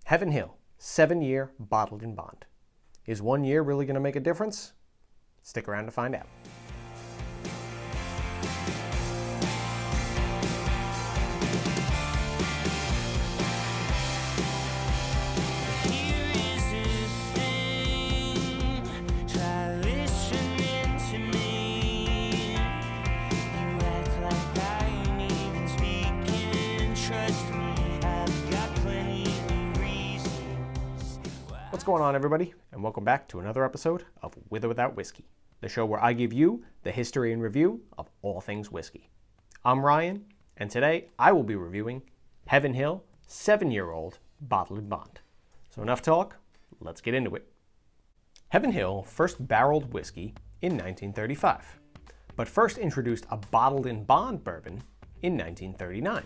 Heaven Hill, 7-year bottled in bond. Is 1 year really going to make a difference? Stick around to find out. What's going on, everybody, and welcome back to another episode of With or Without Whiskey, the show where I give you the history and review of all things whiskey. I'm Ryan, and today I will be reviewing Heaven Hill 7-year-old bottled in bond. So enough talk, let's get into it. Heaven Hill first barreled whiskey in 1935, but first introduced a bottled in bond bourbon in 1939.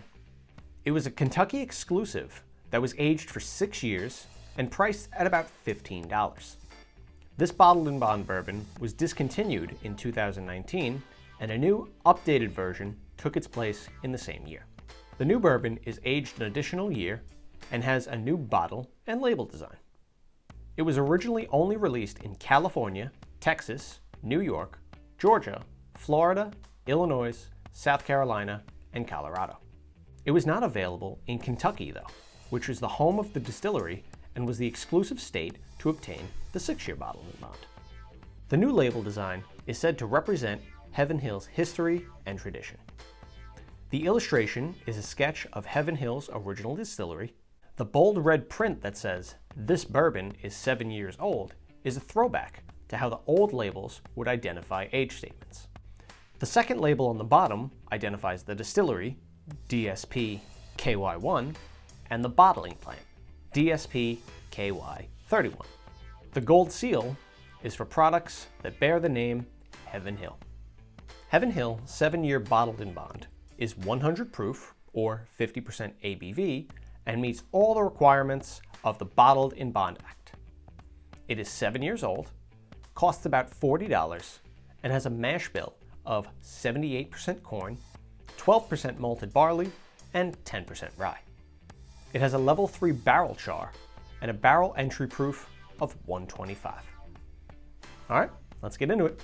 It was a Kentucky exclusive that was aged for 6 years and priced at about $15. This bottled in bond bourbon was discontinued in 2019, and a new, updated version took its place in the same year. The new bourbon is aged an additional year and has a new bottle and label design. It was originally only released in California, Texas, New York, Georgia, Florida, Illinois, South Carolina, and Colorado. It was not available in Kentucky, though, which was the home of the distillery and was the exclusive state to obtain the 6-year bottle in bond. The new label design is said to represent Heaven Hill's history and tradition. The illustration is a sketch of Heaven Hill's original distillery. The bold red print that says, "This bourbon is 7 years old," is a throwback to how the old labels would identify age statements. The second label on the bottom identifies the distillery, DSP KY1, and the bottling plant, DSP KY31. The gold seal is for products that bear the name Heaven Hill. Heaven Hill 7-year bottled in bond is 100 proof or 50% ABV and meets all the requirements of the Bottled in Bond Act. It is 7 years old, costs about $40, and has a mash bill of 78% corn, 12% malted barley, and 10% rye. It has a level 3 barrel char and a barrel entry proof of 125. All right, let's get into it.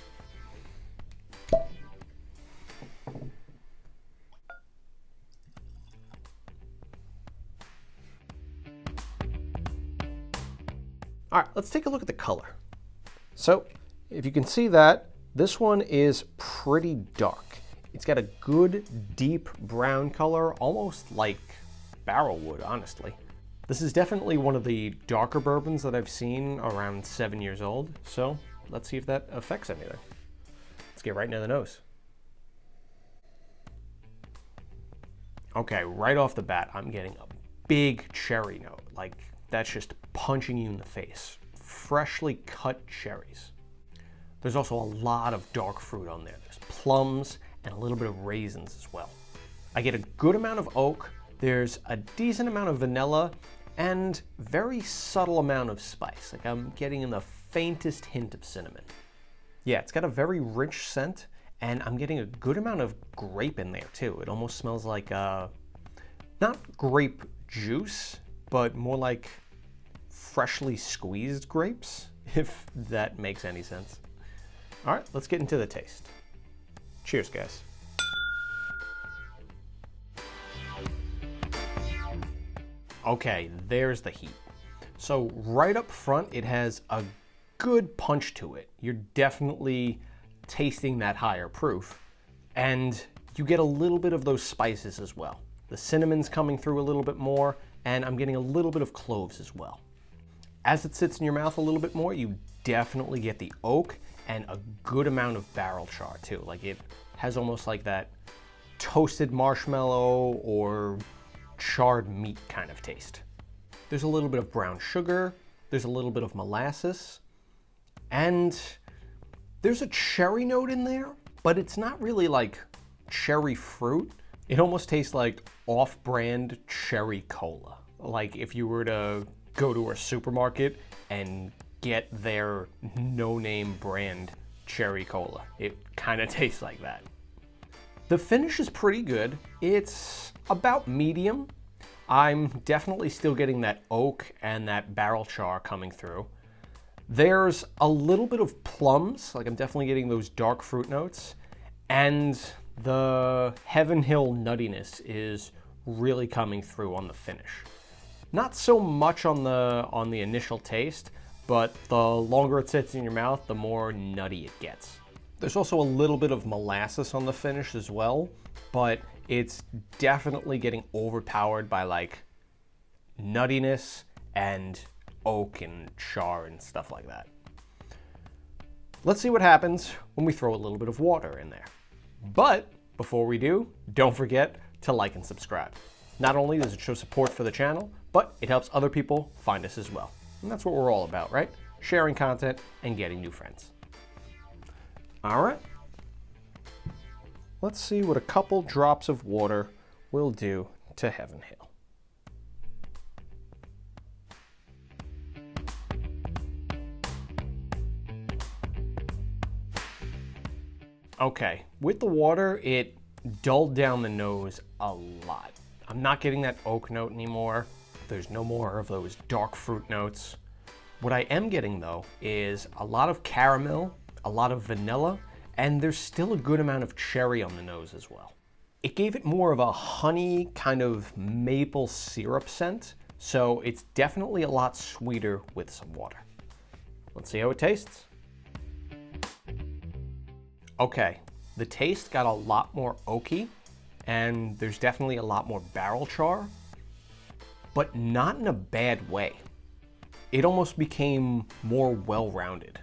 All right, let's take a look at the color. So, if you can see that, this one is pretty dark. It's got a good, deep brown color, almost like barrel wood, honestly. This is definitely one of the darker bourbons that I've seen around 7 years old, so let's see if that affects anything. Let's get right into the nose. Okay, right off the bat, I'm getting a big cherry note. Like, that's just punching you in the face. Freshly cut cherries. There's also a lot of dark fruit on there. There's plums and a little bit of raisins as well. I get a good amount of oak. There's a decent amount of vanilla and very subtle amount of spice. Like, I'm getting in the faintest hint of cinnamon. Yeah, it's got a very rich scent, and I'm getting a good amount of grape in there too. It almost smells like, not grape juice, but more like freshly squeezed grapes, if that makes any sense. All right, let's get into the taste. Cheers, guys. Okay, there's the heat. So right up front, it has a good punch to it. You're definitely tasting that higher proof, and you get a little bit of those spices as well. The cinnamon's coming through a little bit more, and I'm getting a little bit of cloves as well. As it sits in your mouth a little bit more, you definitely get the oak and a good amount of barrel char too. Like, it has almost like that toasted marshmallow or charred meat kind of taste. There's a little bit of brown sugar, there's a little bit of molasses, and there's a cherry note in there, but it's not really like cherry fruit. It almost tastes like off-brand cherry cola. Like if you were to go to a supermarket and get their no-name brand cherry cola. It kind of tastes like that. The finish is pretty good. It's about medium, I'm definitely still getting that oak and that barrel char coming through. There's a little bit of plums, like I'm definitely getting those dark fruit notes, and the Heaven Hill nuttiness is really coming through on the finish. Not so much on the initial taste, but the longer it sits in your mouth, the more nutty it gets. There's also a little bit of molasses on the finish as well, but it's definitely getting overpowered by like nuttiness and oak and char and stuff like that. Let's see what happens when we throw a little bit of water in there. But before we do, don't forget to like and subscribe. Not only does it show support for the channel, but it helps other people find us as well. And that's what we're all about, right? Sharing content and getting new friends. All right. Let's see what a couple drops of water will do to Heaven Hill. Okay, with the water, it dulled down the nose a lot. I'm not getting that oak note anymore. There's no more of those dark fruit notes. What I am getting though is a lot of caramel, a lot of vanilla, and there's still a good amount of cherry on the nose as well. It gave it more of a honey kind of maple syrup scent, so it's definitely a lot sweeter with some water. Let's see how it tastes. Okay, the taste got a lot more oaky, and there's definitely a lot more barrel char, but not in a bad way. It almost became more well-rounded.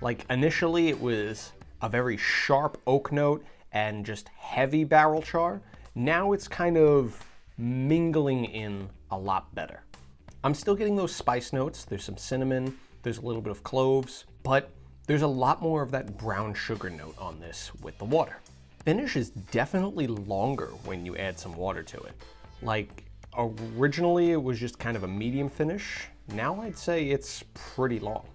Like initially it was a very sharp oak note and just heavy barrel char. Now it's kind of mingling in a lot better. I'm still getting those spice notes. There's some cinnamon, there's a little bit of cloves, but there's a lot more of that brown sugar note on this with the water. Finish is definitely longer when you add some water to it. Like originally it was just kind of a medium finish. Now I'd say it's pretty long.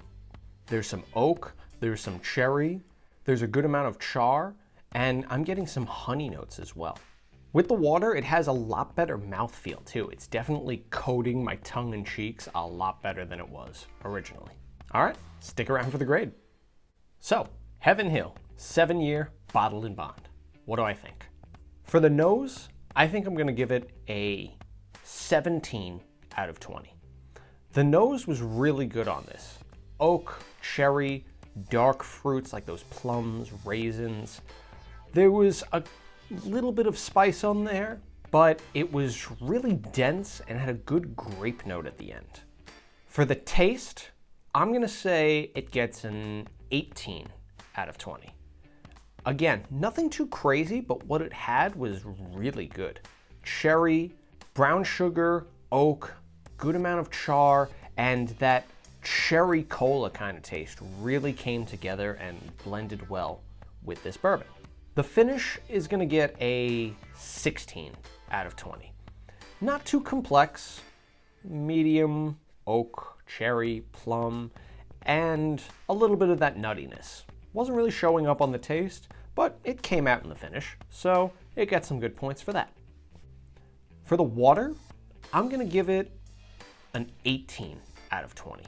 There's some oak, there's some cherry, there's a good amount of char, and I'm getting some honey notes as well. With the water, it has a lot better mouthfeel too. It's definitely coating my tongue and cheeks a lot better than it was originally. All right, stick around for the grade. So, Heaven Hill, 7-year, bottled in bond. What do I think? For the nose, I think I'm gonna give it a 17 out of 20. The nose was really good on this. Oak, cherry, dark fruits like those plums, raisins. There was a little bit of spice on there, but it was really dense and had a good grape note at the end. For the taste, I'm gonna say it gets an 18 out of 20. Again, nothing too crazy, but what it had was really good. Cherry, brown sugar, oak, good amount of char, and that cherry cola kind of taste really came together and blended well with this bourbon. The finish is gonna get a 16 out of 20. Not too complex, medium, oak, cherry, plum, and a little bit of that nuttiness. Wasn't really showing up on the taste, but it came out in the finish, so it gets some good points for that. For the water, I'm gonna give it an 18 out of 20.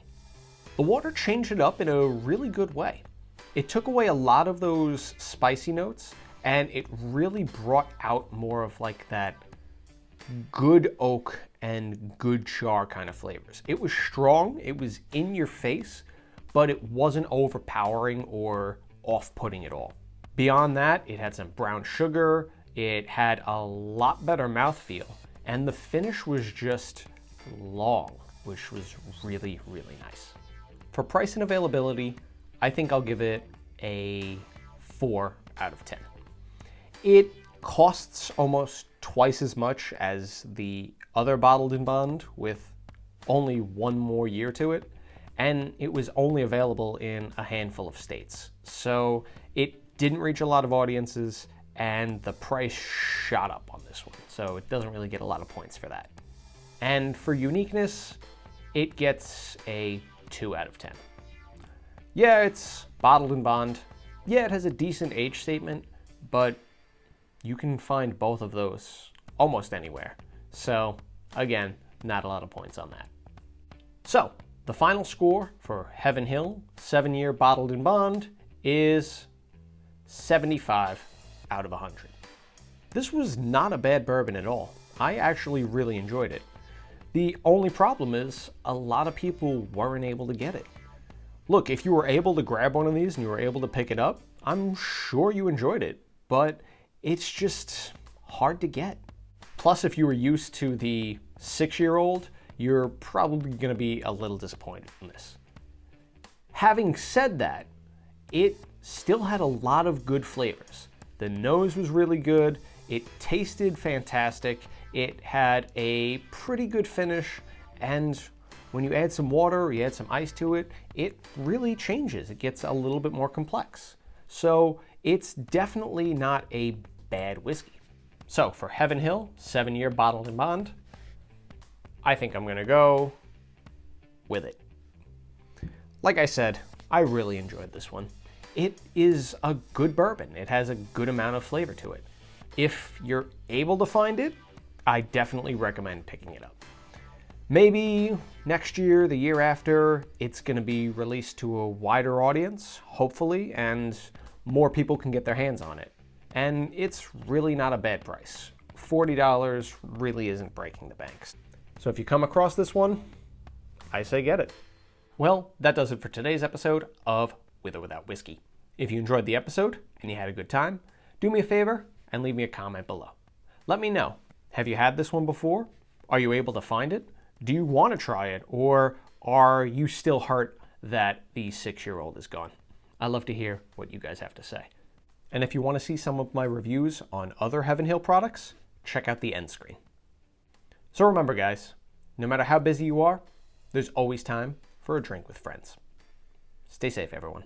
The water changed it up in a really good way. It took away a lot of those spicy notes, and it really brought out more of like that good oak and good char kind of flavors. It was strong, it was in your face, but it wasn't overpowering or off-putting at all. Beyond that, it had some brown sugar, it had a lot better mouthfeel, and the finish was just long, which was really, really nice. For price and availability, I think I'll give it a 4 out of 10. It costs almost twice as much as the other bottled in bond with only 1 more year to it, and it was only available in a handful of states. So it didn't reach a lot of audiences, and the price shot up on this one, so it doesn't really get a lot of points for that. And for uniqueness, it gets a 2 out of 10. Yeah, it's bottled in bond. Yeah, it has a decent age statement, but you can find both of those almost anywhere. So Again, not a lot of points on that. So, the final score for Heaven Hill 7-year bottled in bond is 75 out of 100. This was not a bad bourbon at all. I actually really enjoyed it. The only problem is a lot of people weren't able to get it. Look, if you were able to grab one of these and you were able to pick it up, I'm sure you enjoyed it, but it's just hard to get. Plus, if you were used to the 6-year-old, you're probably going to be a little disappointed in this. Having said that, it still had a lot of good flavors. The nose was really good, it tasted fantastic, it had a pretty good finish, and when you add some water or you add some ice to it, it really changes. It gets a little bit more complex. So it's definitely not a bad whiskey. So for Heaven Hill, 7-year bottled in bond, I think I'm gonna go with it. Like I said, I really enjoyed this one. It is a good bourbon. It has a good amount of flavor to it. If you're able to find it, I definitely recommend picking it up. Maybe next year, the year after, it's gonna be released to a wider audience, hopefully, and more people can get their hands on it. And it's really not a bad price. $40 really isn't breaking the banks. So if you come across this one, I say get it. Well, that does it for today's episode of With or Without Whiskey. If you enjoyed the episode and you had a good time, do me a favor and leave me a comment below. Let me know. Have you had this one before? Are you able to find it? Do you want to try it, or are you still hurt that the 6-year-old is gone? I'd love to hear what you guys have to say. And if you want to see some of my reviews on other Heaven Hill products, check out the end screen. So remember guys, no matter how busy you are, there's always time for a drink with friends. Stay safe everyone.